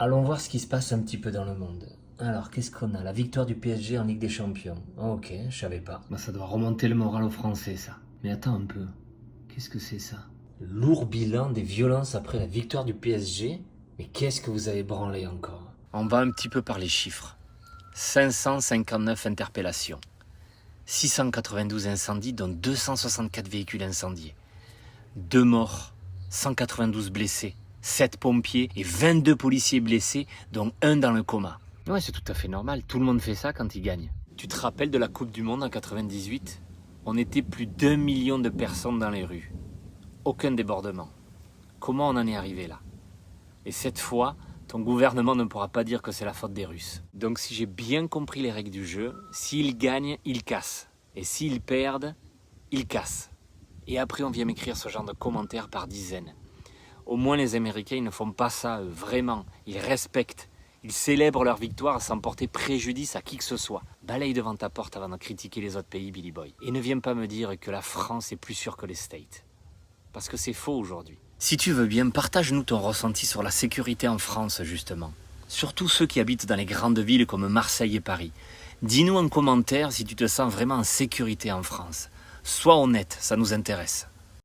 Allons voir ce qui se passe un petit peu dans le monde. Alors, qu'est-ce qu'on a? La victoire du PSG en Ligue des Champions. Ok, je savais pas. Bah ça doit remonter le moral aux Français, ça. Mais attends un peu. Qu'est-ce que c'est ça? Lourd bilan des violences après la victoire du PSG. Mais qu'est-ce que vous avez branlé encore? On va un petit peu par les chiffres. 559 interpellations. 692 incendies, dont 264 véhicules incendiés. 2 morts, 192 blessés, 7 pompiers et 22 policiers blessés, dont un dans le coma. Ouais, c'est tout à fait normal. Tout le monde fait ça quand il gagne. Tu te rappelles de la Coupe du Monde en 98? On était plus d'1 million de personnes dans les rues. Aucun débordement. Comment on en est arrivé là? Et cette fois, ton gouvernement ne pourra pas dire que c'est la faute des Russes. Donc si j'ai bien compris les règles du jeu, s'ils gagnent, ils cassent. Et s'ils perdent, ils cassent. Et après, on vient m'écrire ce genre de commentaires par dizaines. Au moins, les Américains, ils ne font pas ça, eux, vraiment. Ils respectent. Ils célèbrent leur victoire sans porter préjudice à qui que ce soit. Balaye devant ta porte avant de critiquer les autres pays, Billy Boy. Et ne viens pas me dire que la France est plus sûre que les States. Parce que c'est faux aujourd'hui. Si tu veux bien, partage-nous ton ressenti sur la sécurité en France, justement. Surtout ceux qui habitent dans les grandes villes comme Marseille et Paris. Dis-nous en commentaire si tu te sens vraiment en sécurité en France. Sois honnête, ça nous intéresse.